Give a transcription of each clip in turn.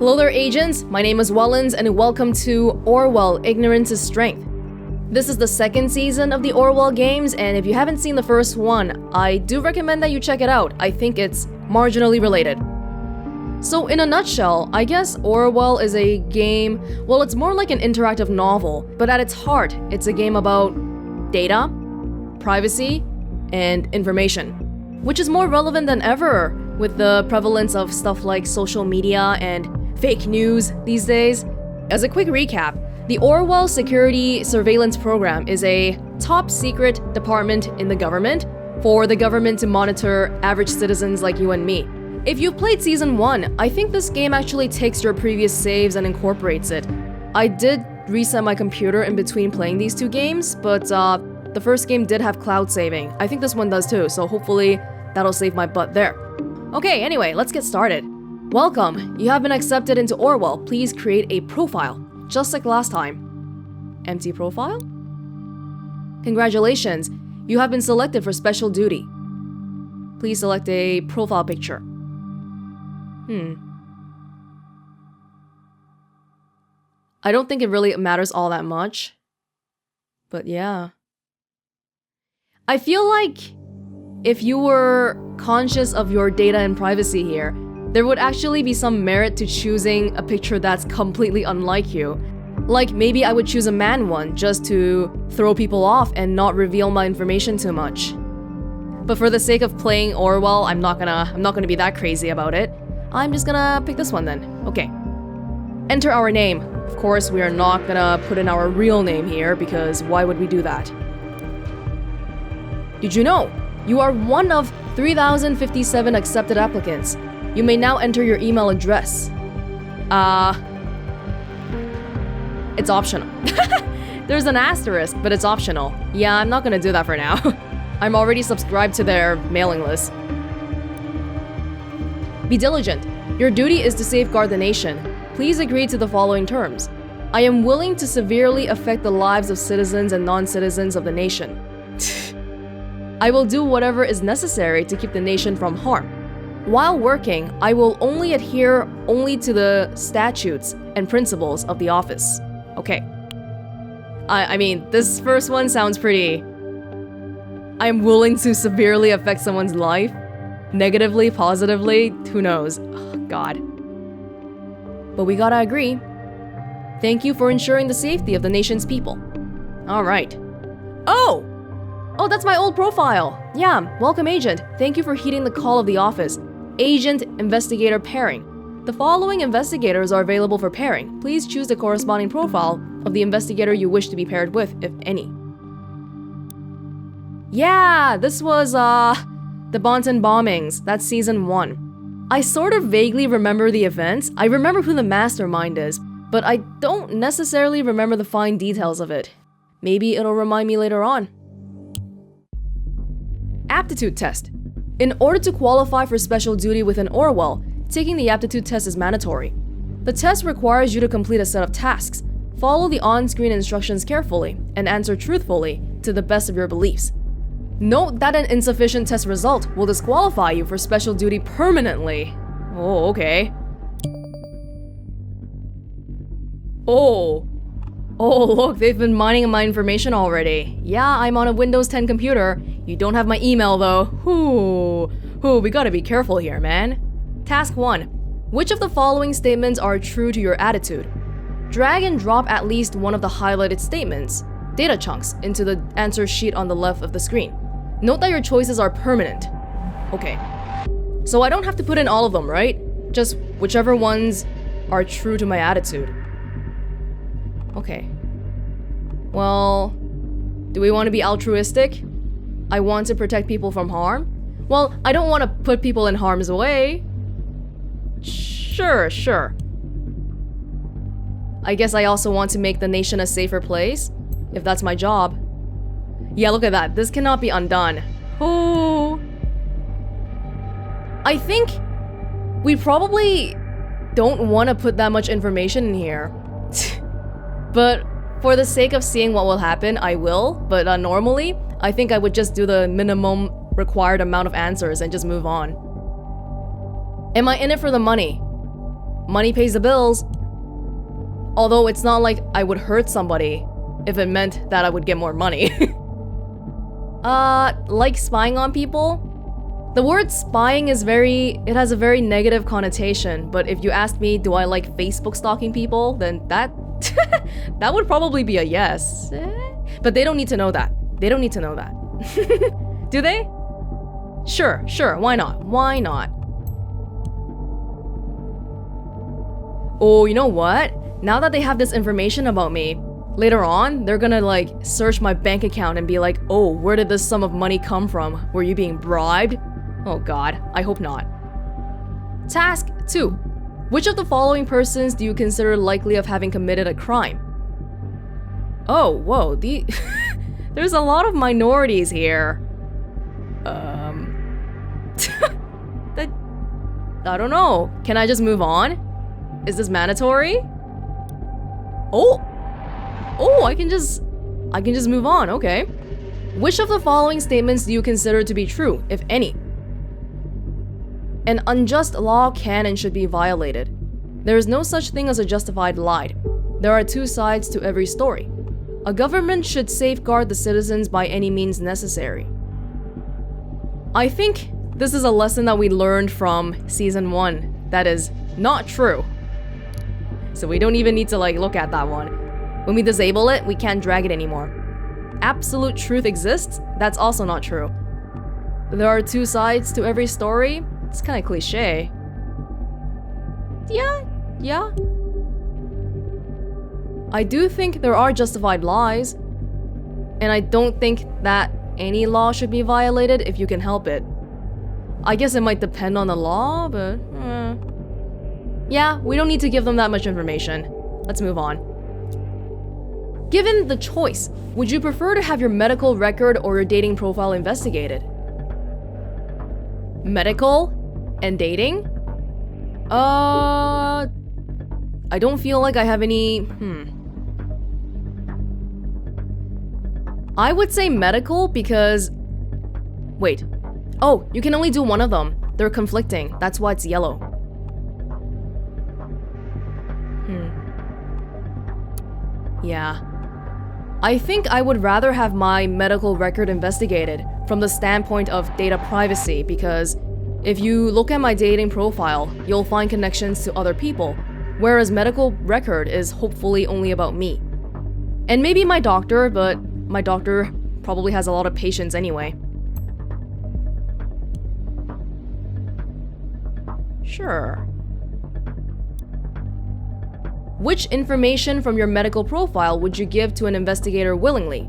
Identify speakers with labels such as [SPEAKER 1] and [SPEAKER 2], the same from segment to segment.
[SPEAKER 1] Hello there, agents. My name is Welonz, and welcome to Orwell, Ignorance is Strength. This is the second season of the Orwell games, and if you haven't seen the first one, I do recommend that you check it out. I think it's marginally related. So in a nutshell, I guess Orwell is a game, well, it's more like an interactive novel, but at its heart, it's a game about data, privacy, and information, which is more relevant than ever with the prevalence of stuff like social media and fake news these days. As a quick recap, the Orwell Surveillance Program is a top-secret department in the government for the government to monitor average citizens like you and me. If you've played Season 1, I think this game actually takes your previous saves and incorporates it. I did reset my computer in between playing these two games, but the first game did have cloud saving. I think this one does too, so hopefully that'll save my butt there. Okay, anyway, let's get started. Welcome, you have been accepted into Orwell. Please create a profile, just like last time. Empty profile? Congratulations, you have been selected for special duty. Please select a profile picture. I don't think it really matters all that much. But yeah. I feel like if you were conscious of your data and privacy here, there would actually be some merit to choosing a picture that's completely unlike you. Like maybe I would choose a man one just to throw people off and not reveal my information too much. But for the sake of playing Orwell, I'm not gonna be that crazy about it. I'm just gonna pick this one then. Okay. Enter our name. Of course, we are not gonna put in our real name here because why would we do that? Did you know? You are one of 3,057 accepted applicants. You may now enter your email address. It's optional. There's an asterisk, but it's optional. Yeah, I'm not gonna do that for now. I'm already subscribed to their mailing list. Be diligent. Your duty is to safeguard the nation. Please agree to the following terms. I am willing to severely affect the lives of citizens and non-citizens of the nation. I will do whatever is necessary to keep the nation from harm. While working, I will only adhere to the statutes and principles of the office. Okay. I mean, this first one sounds pretty... I'm willing to severely affect someone's life. Negatively, positively, who knows? Oh, God. But we gotta agree. Thank you for ensuring the safety of the nation's people. Alright. Oh, that's my old profile. Yeah, welcome agent. Thank you for heeding the call of the office. Agent Investigator Pairing. The following investigators are available for pairing. Please choose the corresponding profile of the investigator you wish to be paired with, if any. Yeah, this was, the Bonton bombings. That's Season 1. I sort of vaguely remember the events. I remember who the mastermind is, but I don't necessarily remember the fine details of it. Maybe it'll remind me later on. Aptitude test. In order to qualify for special duty within Orwell, taking the aptitude test is mandatory. The test requires you to complete a set of tasks, follow the on-screen instructions carefully, and answer truthfully to the best of your beliefs. Note that an insufficient test result will disqualify you for special duty permanently. Oh, okay. Oh, look, they've been mining my information already. Yeah, I'm on a Windows 10 computer. You don't have my email though. We gotta be careful here, man. Task 1. Which of the following statements are true to your attitude? Drag and drop at least one of the highlighted statements, data chunks, into the answer sheet on the left of the screen. Note that your choices are permanent. Okay. So I don't have to put in all of them, right? Just whichever ones are true to my attitude. Okay. Well, do we want to be altruistic? I want to protect people from harm? Well, I don't want to put people in harm's way. Sure. I guess I also want to make the nation a safer place, if that's my job. Yeah, look at that. This cannot be undone. Oh. I think we probably don't want to put that much information in here. But for the sake of seeing what will happen, I will. But normally, I think I would just do the minimum required amount of answers and just move on. Am I in it for the money? Money pays the bills. Although it's not like I would hurt somebody if it meant that I would get more money. Like spying on people? The word spying is it has a very negative connotation, but if you asked me, do I like Facebook stalking people, then that would probably be a yes. But they don't need to know that. They don't need to know that. Do they? Sure, why not? Why not? Oh, you know what? Now that they have this information about me, later on, they're gonna like search my bank account and be like, oh, where did this sum of money come from? Were you being bribed? Oh god, I hope not. Task 2. Which of the following persons do you consider likely of having committed a crime? Oh, whoa, there's a lot of minorities here. I don't know. Can I just move on? Is this mandatory? Oh, I can just move on, okay. Which of the following statements do you consider to be true, if any? An unjust law can and should be violated. There is no such thing as a justified lie. There are two sides to every story. A government should safeguard the citizens by any means necessary. I think this is a lesson that we learned from Season 1 that is not true. So we don't even need to like look at that one. When we disable it, we can't drag it anymore. Absolute truth exists? That's also not true. There are two sides to every story? It's kind of cliche. Yeah. I do think there are justified lies. And I don't think that any law should be violated if you can help it. I guess it might depend on the law, but... Yeah, we don't need to give them that much information. Let's move on. Given the choice, would you prefer to have your medical record or your dating profile investigated? Medical and dating? I don't feel like I have any... I would say medical because... Wait. Oh, you can only do one of them. They're conflicting. That's why it's yellow. Yeah. I think I would rather have my medical record investigated from the standpoint of data privacy because if you look at my dating profile, you'll find connections to other people, whereas medical record is hopefully only about me. And maybe my doctor, but my doctor probably has a lot of patients anyway. Sure. Which information from your medical profile would you give to an investigator willingly?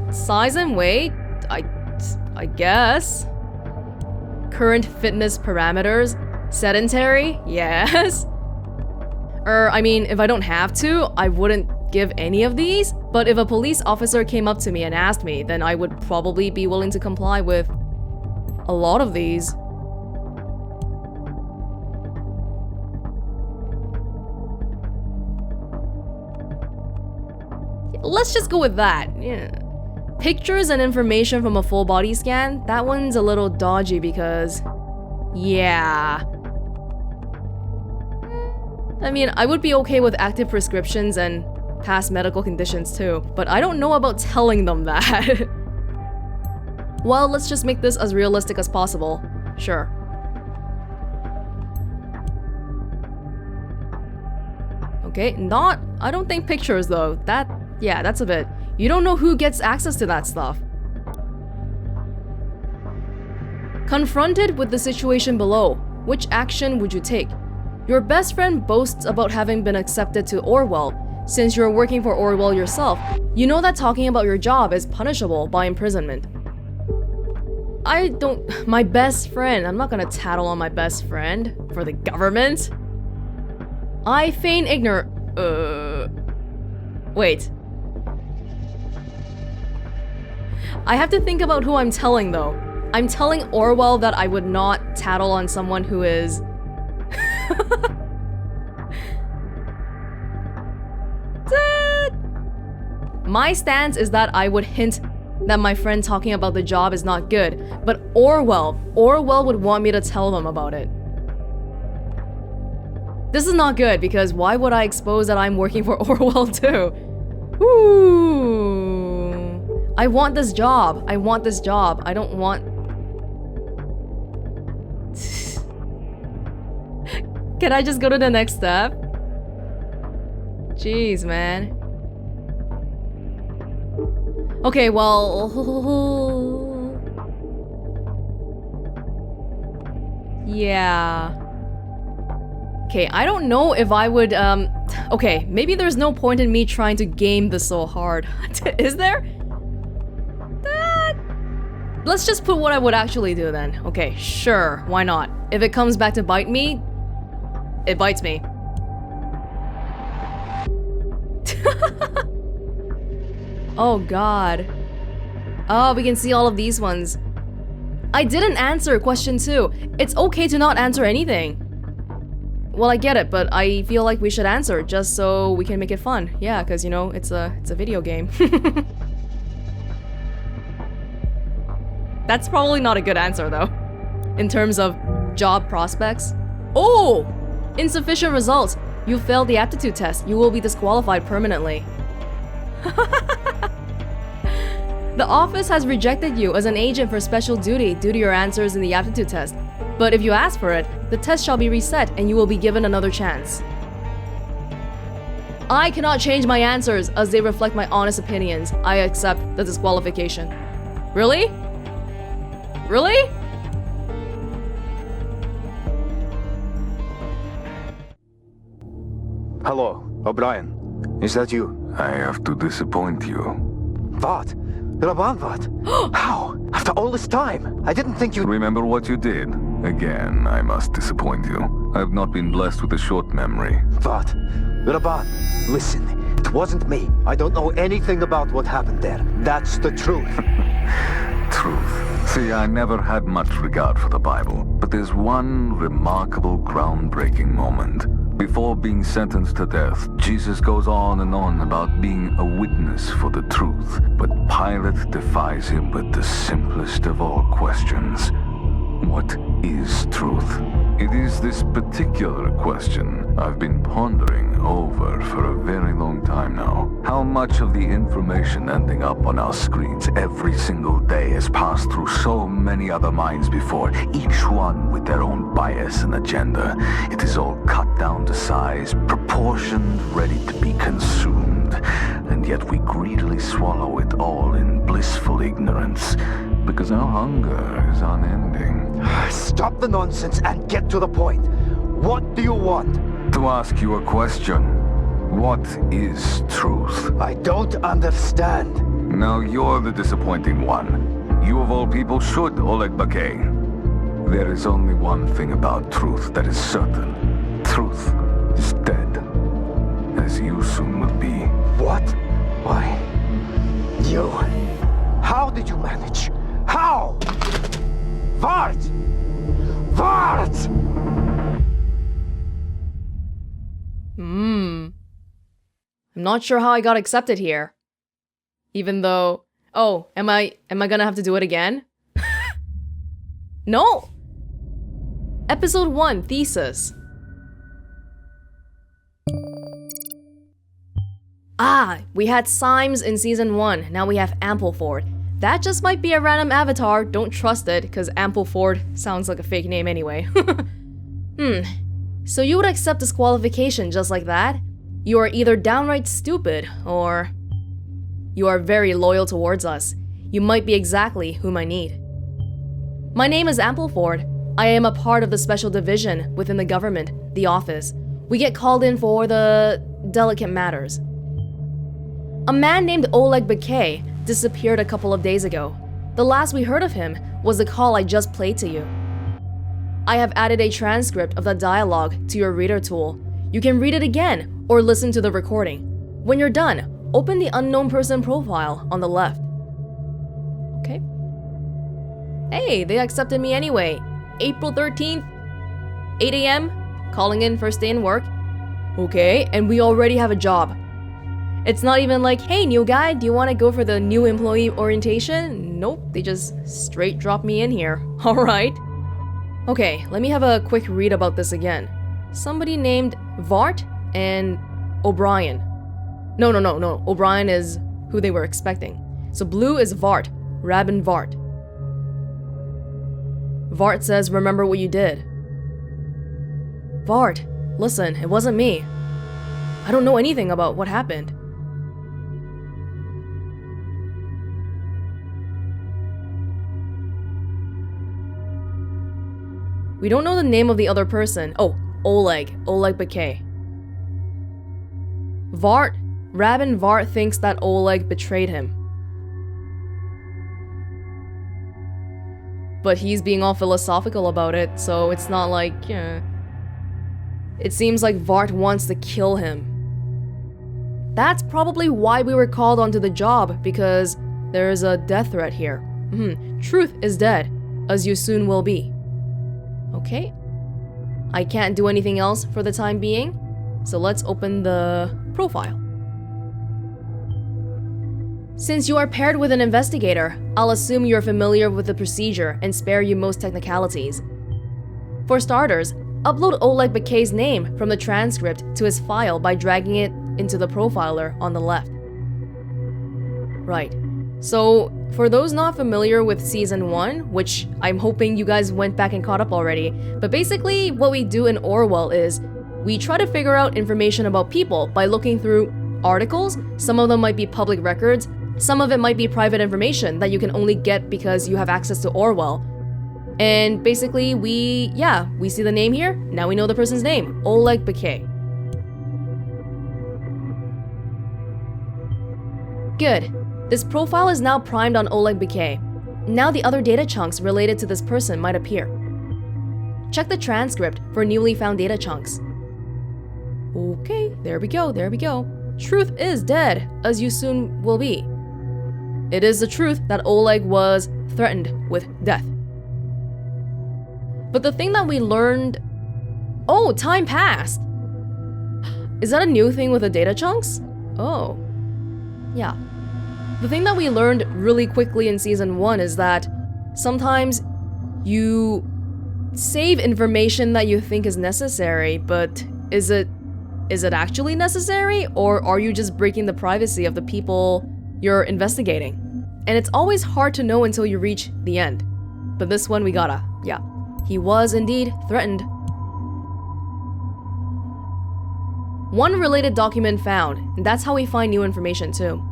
[SPEAKER 1] Size and weight? I guess. Current fitness parameters? Sedentary? Yes. I mean, if I don't have to, I wouldn't give any of these, but if a police officer came up to me and asked me, then I would probably be willing to comply with a lot of these. Let's just go with that. Yeah. Pictures and information from a full body scan, that one's a little dodgy because... yeah. I mean, I would be okay with active prescriptions and past medical conditions too, but I don't know about telling them that. Well, let's just make this as realistic as possible. Sure. Okay, I don't think pictures though. That's a bit. You don't know who gets access to that stuff. Confronted with the situation below, which action would you take? Your best friend boasts about having been accepted to Orwell. Since you're working for Orwell yourself, you know that talking about your job is punishable by imprisonment. My best friend, I'm not gonna tattle on my best friend for the government. I feign wait. I have to think about who I'm telling though. I'm telling Orwell that I would not tattle on someone who is... My stance is that I would hint that my friend talking about the job is not good, but Orwell would want me to tell them about it. This is not good because why would I expose that I'm working for Orwell too? Ooh. I want this job. I want this job. I don't want... Can I just go to the next step? Jeez, man. Okay, well... Yeah. Okay, I don't know if I would, okay, maybe there's no point in me trying to game this so hard. Is there? Let's just put what I would actually do then. Okay, sure, why not? If it comes back to bite me, it bites me. Oh god. Oh, we can see all of these ones. I didn't answer question 2. It's okay to not answer anything. Well, I get it, but I feel like we should answer just so we can make it fun. Yeah, because you know, it's a video game. That's probably not a good answer though. In terms of job prospects. Oh! Insufficient results. You failed the aptitude test. You will be disqualified permanently. The office has rejected you as an agent for special duty due to your answers in the aptitude test. But if you ask for it, the test shall be reset and you will be given another chance. I cannot change my answers as they reflect my honest opinions. I accept the disqualification. Really? Really?
[SPEAKER 2] Hello, O'Brien. Is that you?
[SPEAKER 3] I have to disappoint you.
[SPEAKER 2] Vhart? Raban Vhart? How? After all this time? I didn't think you'd...
[SPEAKER 3] Remember what you did? Again, I must disappoint you. I have not been blessed with a short memory.
[SPEAKER 2] Vhart, Raban, listen. It wasn't me. I don't know anything about what happened there. That's the truth.
[SPEAKER 3] Truth. See, I never had much regard for the Bible, but there's one remarkable, groundbreaking moment. Before being sentenced to death, Jesus goes on and on about being a witness for the truth, but Pilate defies him with the simplest of all questions. What is truth? It is this particular question I've been pondering over for a very long time now. How much of the information ending up on our screens every single day has passed through so many other minds before, each one with their own bias and agenda. It is all cut down to size, proportioned, ready to be consumed. And yet we greedily swallow it all in blissful ignorance, because our hunger is unending.
[SPEAKER 2] Stop the nonsense and get to the point. What do you want?
[SPEAKER 3] To ask you a question. What is truth?
[SPEAKER 2] I don't understand.
[SPEAKER 3] Now you're the disappointing one. You of all people should, Oleg McKay. There is only one thing about truth that is certain. Truth is dead. As you soon will be.
[SPEAKER 2] What? Why? You? How did you manage? How? Vhart! Vhart!
[SPEAKER 1] I'm not sure how I got accepted here. Even though... Oh, am I gonna have to do it again? No! Episode 1, Thesis. Ah, we had Symes in Season 1, now we have Ampleford. That just might be a random avatar, don't trust it, because Ampleford sounds like a fake name anyway. So you would accept disqualification just like that? You are either downright stupid, or... you are very loyal towards us. You might be exactly whom I need. My name is Ampleford. I am a part of the special division within the government, the office. We get called in for the delicate matters. A man named Oleg McKay disappeared a couple of days ago. The last we heard of him was the call I just played to you. I have added a transcript of the dialogue to your reader tool. You can read it again or listen to the recording. When you're done, open the unknown person profile on the left. Okay. Hey, they accepted me anyway. April 13th, 8 a.m., calling in first day in work. Okay, and we already have a job. It's not even like, hey, new guy, do you want to go for the new employee orientation? Nope, they just straight drop me in here. Alright. Okay, let me have a quick read about this again. Somebody named Vhart and O'Brien. No. O'Brien is who they were expecting. So blue is Vhart, Raban Vhart. Vhart says, remember what you did. Vhart, listen, it wasn't me. I don't know anything about what happened. We don't know the name of the other person. Oh, Oleg McKay. Raban Vhart thinks that Oleg betrayed him. But he's being all philosophical about it, so it's not like, yeah. It seems like Vhart wants to kill him. That's probably why we were called onto the job, because there is a death threat here. Truth is dead, as you soon will be. Okay. I can't do anything else for the time being, so let's open the profile. Since you are paired with an investigator, I'll assume you're familiar with the procedure and spare you most technicalities. For starters, upload Oleg McKay's name from the transcript to his file by dragging it into the profiler on the left. Right. So, for those not familiar with Season 1, which I'm hoping you guys went back and caught up already, but basically what we do in Orwell is we try to figure out information about people by looking through articles. Some of them might be public records, some of it might be private information that you can only get because you have access to Orwell. And basically we see the name here, now we know the person's name, Oleg McKay. Good. This profile is now primed on Oleg McKay. Now the other data chunks related to this person might appear. Check the transcript for newly found data chunks. Okay, there we go. Truth is dead, as you soon will be. It is the truth that Oleg was threatened with death. But the thing that we learned... Oh, time passed! Is that a new thing with the data chunks? Oh. Yeah. The thing that we learned really quickly in Season 1 is that sometimes you save information that you think is necessary, but is it actually necessary, or are you just breaking the privacy of the people you're investigating? And it's always hard to know until you reach the end. But this one we gotta, yeah. He was indeed threatened. One related document found, and that's how we find new information too.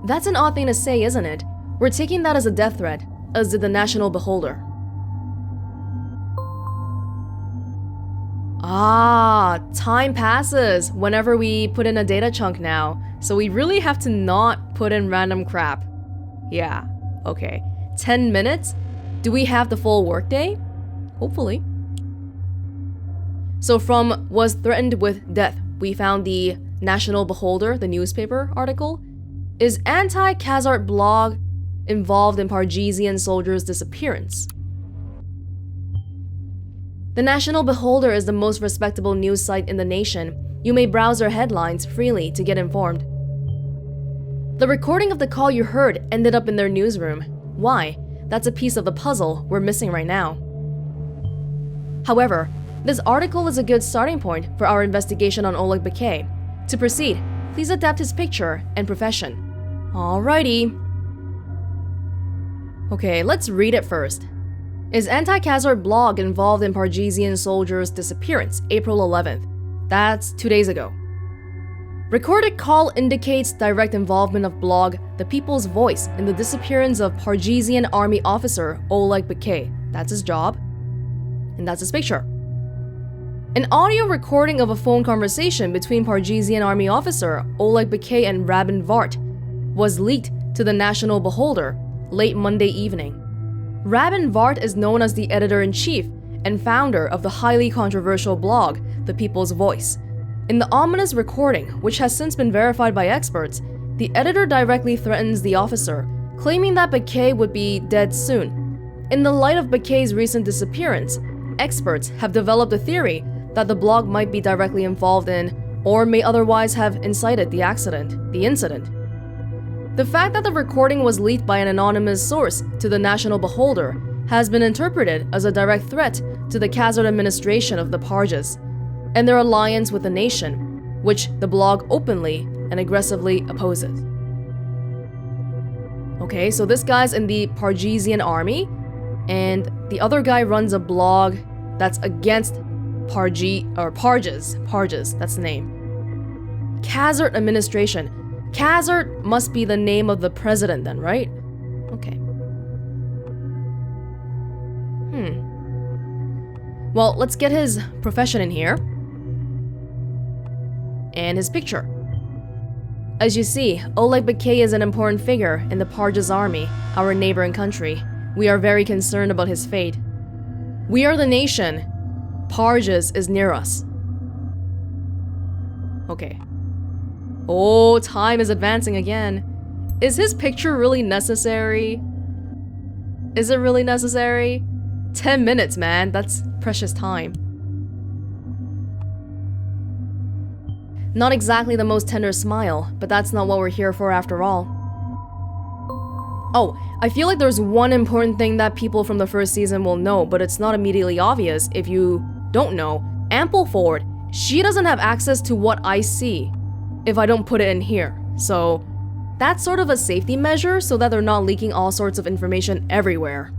[SPEAKER 1] That's an odd thing to say, isn't it? We're taking that as a death threat, as did the National Beholder. Ah, time passes whenever we put in a data chunk now, so we really have to not put in random crap. Yeah, okay. 10 minutes? Do we have the full workday? Hopefully. So from was threatened with death, we found the National Beholder, the newspaper article. Is anti-Khazar blog involved in Pargesian soldiers' disappearance? The National Beholder is the most respectable news site in the nation. You may browse their headlines freely to get informed. The recording of the call you heard ended up in their newsroom. Why? That's a piece of the puzzle we're missing right now. However, this article is a good starting point for our investigation on Oleg McKay. To proceed, please adapt his picture and profession. Alrighty. Okay, let's read it first. Is anti-Khazar blog involved in Pargesian soldiers' disappearance, April 11th? That's 2 days ago. Recorded call indicates direct involvement of blog The People's Voice in the disappearance of Pargesian army officer Oleg McKay. That's his job. And that's his picture. An audio recording of a phone conversation between Pargesian army officer Oleg McKay and Raban Vhart was leaked to the National Beholder late Monday evening. Raban Vhart is known as the editor-in-chief and founder of the highly controversial blog The People's Voice. In the ominous recording, which has since been verified by experts, the editor directly threatens the officer, claiming that McKay would be dead soon. In the light of McKay's recent disappearance, experts have developed a theory that the blog might be directly involved in, or may otherwise have incited the incident. The fact that the recording was leaked by an anonymous source to the National Beholder has been interpreted as a direct threat to the Khazar administration of the Parges and their alliance with the nation, which the blog openly and aggressively opposes. Okay, so this guy's in the Pargesian army, and the other guy runs a blog that's against Parges, that's the name. Khazar administration. Khazar must be the name of the president then, right? Okay. Well, let's get his profession in here. And his picture. As you see, Oleg McKay is an important figure in the Parges army, our neighboring country. We are very concerned about his fate. We are the nation. Parges is near us. Okay. Oh, time is advancing again. Is his picture really necessary? Is it really necessary? 10 minutes, man. That's precious time. Not exactly the most tender smile, but that's not what we're here for after all. Oh, I feel like there's one important thing that people from the first season will know, but it's not immediately obvious if you don't know. Ampleford, she doesn't have access to what I see if I don't put it in here. So that's sort of a safety measure so that they're not leaking all sorts of information everywhere.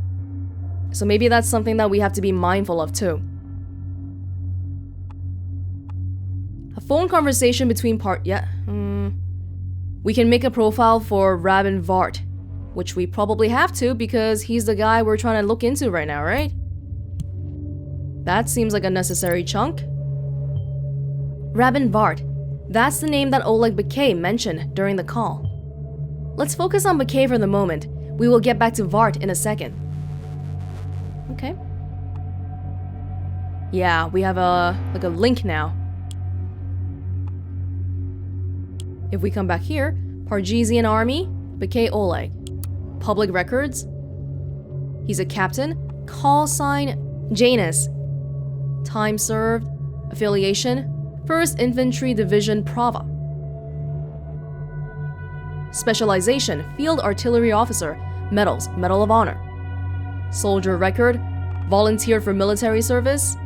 [SPEAKER 1] So maybe that's something that we have to be mindful of too. A phone conversation between We can make a profile for Raban Vhart, which we probably have to because he's the guy we're trying to look into right now, right? That seems like a necessary chunk. Raban Vhart. That's the name that Oleg McKay mentioned during the call. Let's focus on McKay for the moment. We will get back to Vhart in a second. Okay. Yeah, we have a link now. If we come back here, Pargesian Army, McKay Oleg. Public records. He's a captain. Call sign, Janus. Time served. Affiliation, 1st Infantry Division Prava. Specialization, Field Artillery Officer. Medals, Medal of Honor. Soldier record, volunteered for military service.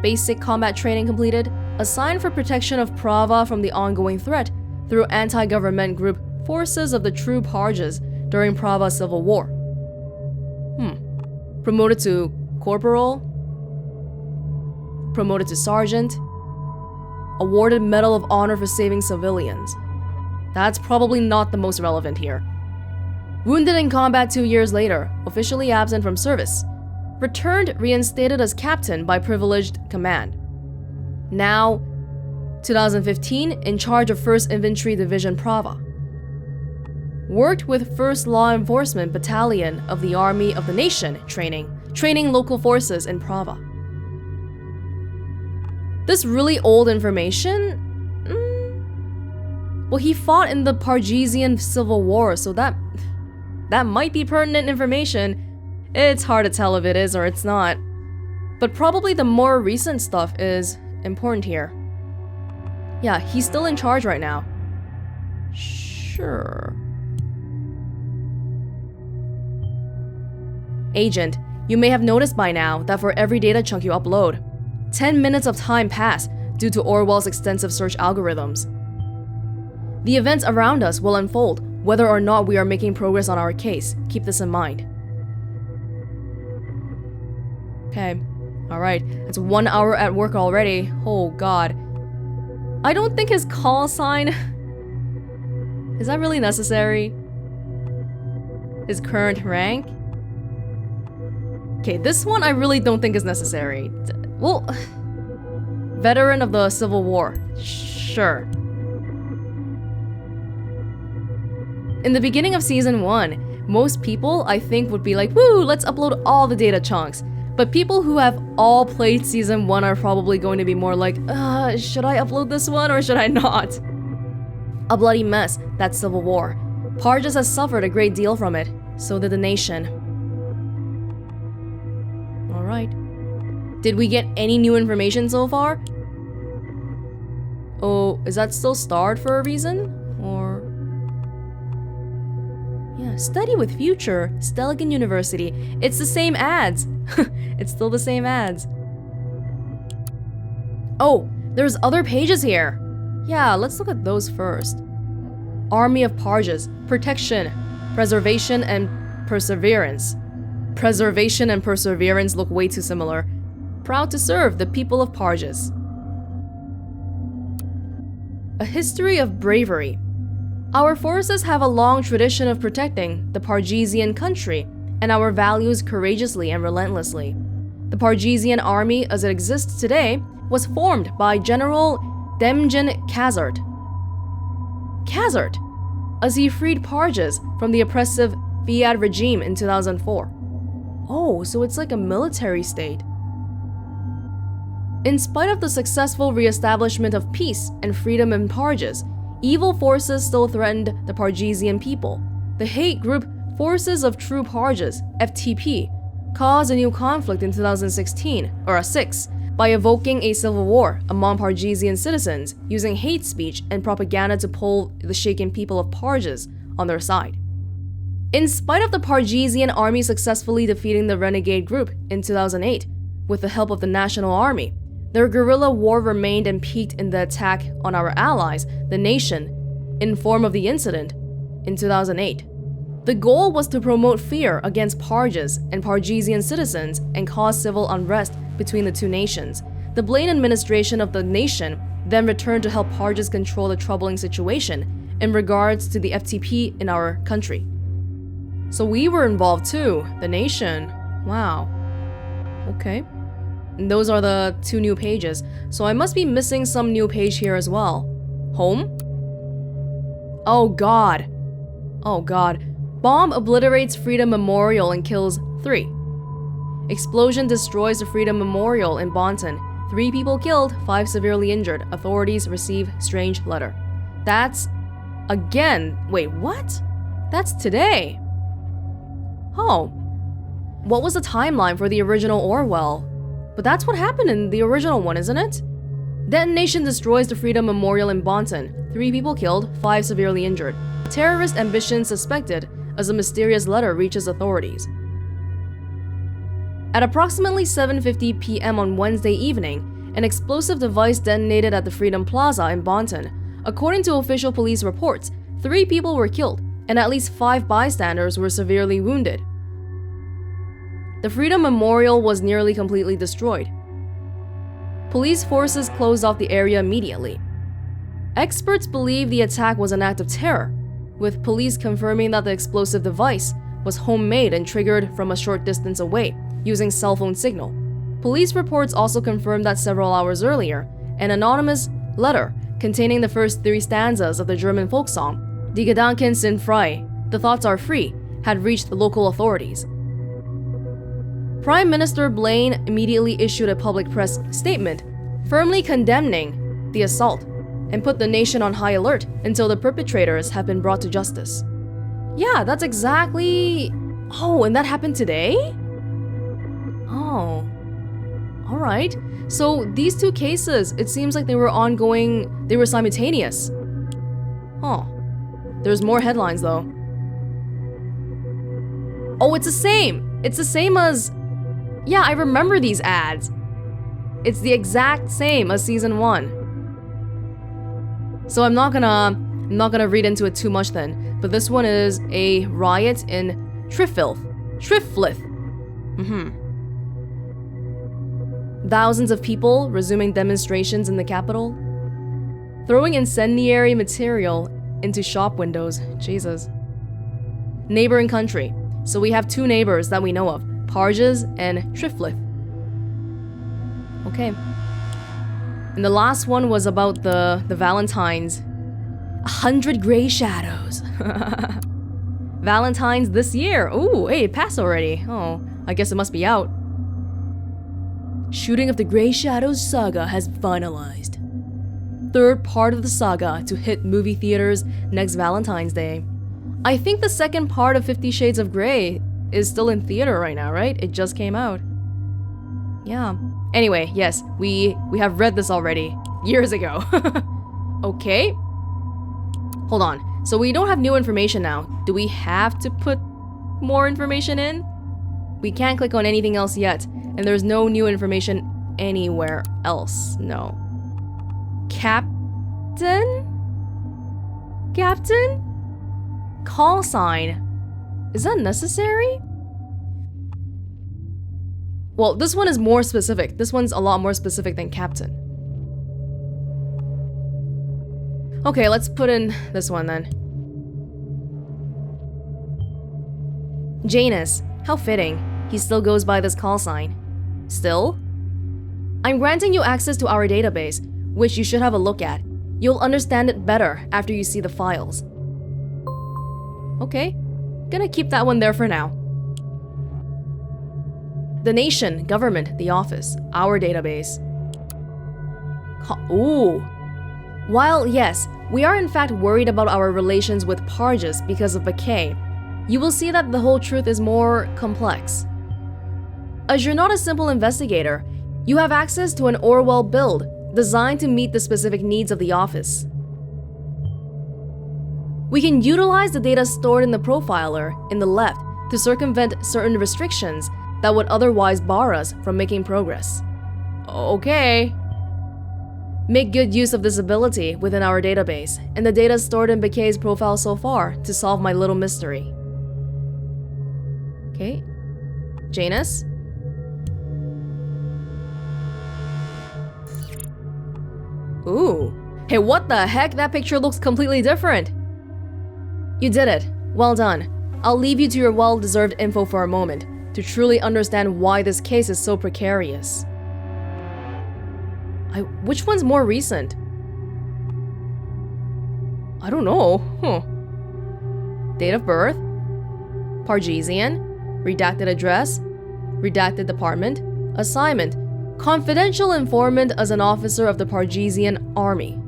[SPEAKER 1] Basic combat training completed. Assigned for protection of Prava from the ongoing threat through anti-government group Forces of the True Parges during Prava Civil War. Promoted to corporal. Promoted to sergeant. Awarded Medal of Honor for saving civilians. That's probably not the most relevant here. Wounded in combat 2 years later, officially absent from service. Returned reinstated as captain by privileged command. Now, 2015, in charge of 1st Infantry Division Prava. Worked with 1st Law Enforcement Battalion of the Army of the Nation training local forces in Prava. This really old information? Well, he fought in the Pargesian Civil War, so that might be pertinent information. It's hard to tell if it is or it's not. But probably the more recent stuff is important here. Yeah, he's still in charge right now. Sure. Agent, you may have noticed by now that for every data chunk you upload, 10 minutes of time pass due to Orwell's extensive search algorithms. The events around us will unfold whether or not we are making progress on our case. Keep this in mind. Okay, alright, it's 1 hour at work already. Oh god. I don't think his call sign... Is that really necessary? His current rank? Okay, this one I really don't think is necessary. Well, veteran of the Civil War. Sure. In the beginning of Season 1, most people, I think, would be like, woo, let's upload all the data chunks. But people who have all played Season 1 are probably going to be more like, should I upload this one or should I not? A bloody mess, that Civil War. Parges has suffered a great deal from it. So did the nation. Alright. Did we get any new information so far? Oh, is that still starred for a reason? Or... yeah, study with future, Stelligan University. It's the same ads. It's still the same ads. Oh, there's other pages here. Yeah, let's look at those first. Army of Parges, protection, preservation, and perseverance. Preservation and perseverance look way too similar. Proud to serve the people of Parges. A history of bravery. Our forces have a long tradition of protecting the Pargesian country and our values courageously and relentlessly. The Pargesian army as it exists today was formed by General Demjan Kazart. Kazart, as he freed Parges from the oppressive Fiat regime in 2004. Oh, so it's like a military state. In spite of the successful re-establishment of peace and freedom in Parges, evil forces still threatened the Pargesian people. The hate group Forces of True Parges, FTP, caused a new conflict in 2016, or a 6, by evoking a civil war among Pargesian citizens using hate speech and propaganda to pull the shaken people of Parges on their side. In spite of the Pargesian army successfully defeating the renegade group in 2008, with the help of the National Army, their guerrilla war remained and peaked in the attack on our allies, the nation, in form of the incident in 2008. The goal was to promote fear against Parges and Pargesian citizens and cause civil unrest between the two nations. The Blaine administration of the nation then returned to help Parges control the troubling situation in regards to the FTP in our country. So we were involved too, the nation. Wow. Okay. And those are the 2 new pages, so I must be missing some new page here as well. Home? Oh god. Oh god. Bomb obliterates Freedom Memorial and kills 3. Explosion destroys the Freedom Memorial in Bonton. 3 people killed, 5 severely injured. Authorities receive strange letter. That's... again. Wait, what? That's today. Oh. What was the timeline for the original Orwell? But that's what happened in the original one, isn't it? Detonation destroys the Freedom Memorial in Bonton. 3 people killed, 5 severely injured. Terrorist ambition suspected as a mysterious letter reaches authorities. At approximately 7:50 p.m. on Wednesday evening, an explosive device detonated at the Freedom Plaza in Bonton. According to official police reports, 3 people were killed and at least 5 bystanders were severely wounded. The Freedom Memorial was nearly completely destroyed. Police forces closed off the area immediately. Experts believe the attack was an act of terror, with police confirming that the explosive device was homemade and triggered from a short distance away, using cell phone signal. Police reports also confirmed that several hours earlier, an anonymous letter containing the first 3 stanzas of the German folk song, Die Gedanken sind frei, the thoughts are free, had reached the local authorities. Prime Minister Blaine immediately issued a public press statement, firmly condemning the assault, and put the nation on high alert until the perpetrators have been brought to justice. Yeah, that's exactly... Oh, and that happened today? Oh. Alright. So these 2 cases, it seems like they were ongoing, they were simultaneous. Huh. There's more headlines though. Oh, it's the same! It's the same as... Yeah, I remember these ads. It's the exact same as season 1. So I'm not gonna read into it too much then, but this one is a riot in Triflith. Thousands of people resuming demonstrations in the capital, throwing incendiary material into shop windows. Jesus. Neighboring country. So we have 2 neighbors that we know of, Parges and Triflith. Okay. And the last one was about the Valentines. 100 Gray Shadows. Valentine's this year. Ooh, hey, it passed already. Oh, I guess it must be out. Shooting of the Gray Shadows saga has finalized. 3rd part of the saga to hit movie theaters next Valentine's Day. I think the 2nd part of 50 Shades of Grey is still in theater right now, right? It just came out. Yeah. Anyway, yes, we have read this already, years ago. Okay. Hold on. So we don't have new information now. Do we have to put more information in? We can't click on anything else yet. And there's no new information anywhere else. No. Captain? Captain? Call sign. Is that necessary? Well, this one is more specific. This one's a lot more specific than captain. Okay, let's put in this one then. Janus. How fitting. He still goes by this call sign. Still? I'm granting you access to our database, which you should have a look at. You'll understand it better after you see the files. Okay, gonna keep that one there for now. The nation, government, the office, our database. Ooh. While, yes, we are in fact worried about our relations with Parges because of McKay, you will see that the whole truth is more complex. As you're not a simple investigator, you have access to an Orwell build designed to meet the specific needs of the office. We can utilize the data stored in the profiler in the left to circumvent certain restrictions that would otherwise bar us from making progress. Okay. Make good use of this ability within our database and the data stored in McKay's profile so far to solve my little mystery. Okay. Janus? Ooh. Hey, what the heck? That picture looks completely different. You did it. Well done. I'll leave you to your well-deserved info for a moment to truly understand why this case is so precarious. Which one's more recent? I don't know. Date of birth? Pargesian? Redacted address? Redacted department? Assignment? Confidential informant as an officer of the Pargesian army.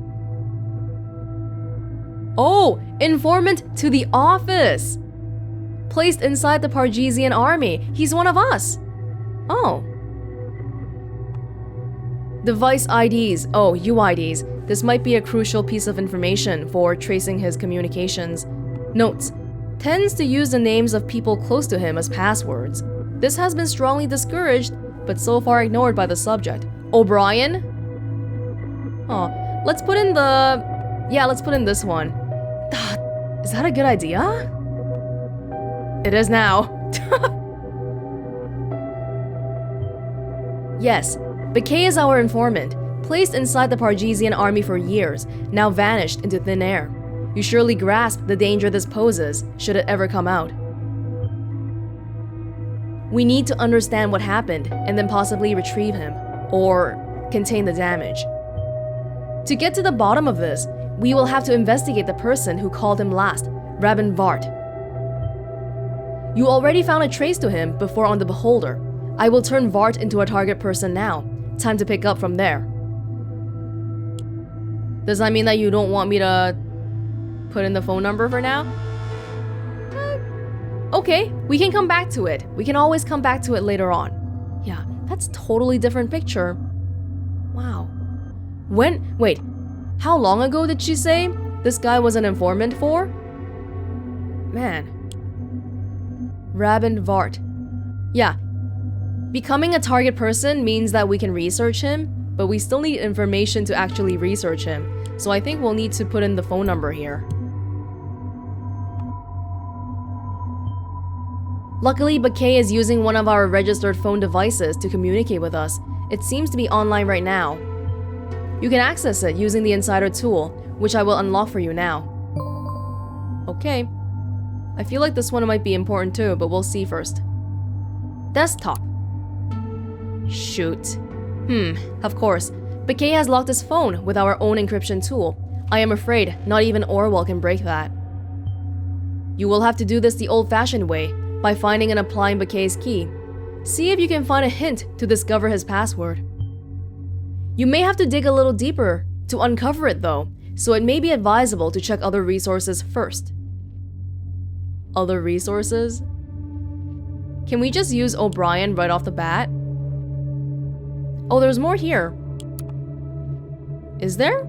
[SPEAKER 1] Oh! Informant to the office! Placed inside the Pargesian army. He's one of us. Oh. Device IDs. Oh, UIDs. This might be a crucial piece of information for tracing his communications. Notes. Tends to use the names of people close to him as passwords. This has been strongly discouraged, but so far ignored by the subject. O'Brien? Oh, let's put in the... Yeah, let's put in this one. Is that a good idea? It is now. Yes, McKay is our informant, placed inside the Pargesian army for years, now vanished into thin air. You surely grasp the danger this poses, should it ever come out. We need to understand what happened and then possibly retrieve him, or contain the damage. To get to the bottom of this, we will have to investigate the person who called him last, Raban Vhart. You already found a trace to him before on the Beholder. I will turn Vhart into a target person now. Time to pick up from there. Does that mean that you don't want me to put in the phone number for now? Okay, we can come back to it. We can always come back to it later on. Yeah, that's totally different picture. Wow. Wait, how long ago did she say this guy was an informant for? Man. Raban Vhart. Yeah. Becoming a target person means that we can research him, but we still need information to actually research him. So I think we'll need to put in the phone number here. Luckily, McKay is using one of our registered phone devices to communicate with us. It seems to be online right now. You can access it using the Insider tool, which I will unlock for you now. Okay. I feel like this one might be important too, but we'll see first. Desktop. Shoot. Of course. McKay has locked his phone with our own encryption tool. I am afraid not even Orwell can break that. You will have to do this the old-fashioned way, by finding and applying McKay's key. See if you can find a hint to discover his password. You may have to dig a little deeper to uncover it though, so it may be advisable to check other resources first. Other resources? Can we just use O'Brien right off the bat? Oh, there's more here. Is there?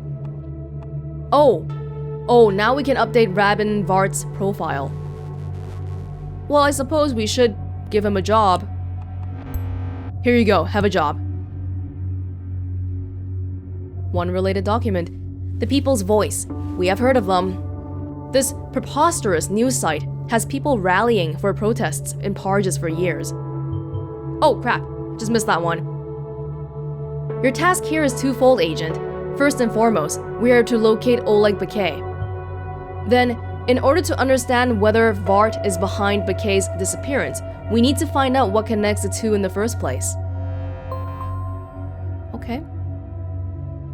[SPEAKER 1] Oh, now we can update Raban Vhart's profile. Well, I suppose we should give him a job. Here you go, have a job. One related document. The People's Voice. We have heard of them. This preposterous news site has people rallying for protests in Parges for years. Oh crap, just missed that one. Your task here is twofold, Agent. First and foremost, we are to locate Oleg McKay. Then, in order to understand whether Vhart is behind McKay's disappearance, we need to find out what connects the two in the first place. Okay.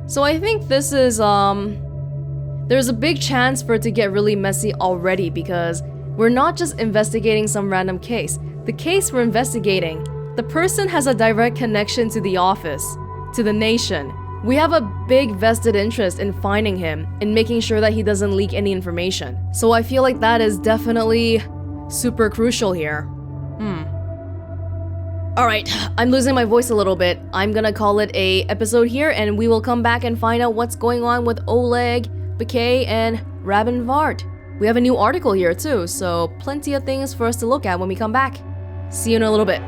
[SPEAKER 1] So I think this is, there's a big chance for it to get really messy already because we're not just investigating some random case. The case we're investigating, the person has a direct connection to the office, to the nation. We have a big vested interest in finding him and making sure that he doesn't leak any information. So I feel like that is definitely super crucial here. Alright, I'm losing my voice a little bit. I'm gonna call it a episode here and we will come back and find out what's going on with Oleg, McKay, and Raban Vhart. We have a new article here too, so plenty of things for us to look at when we come back. See you in a little bit.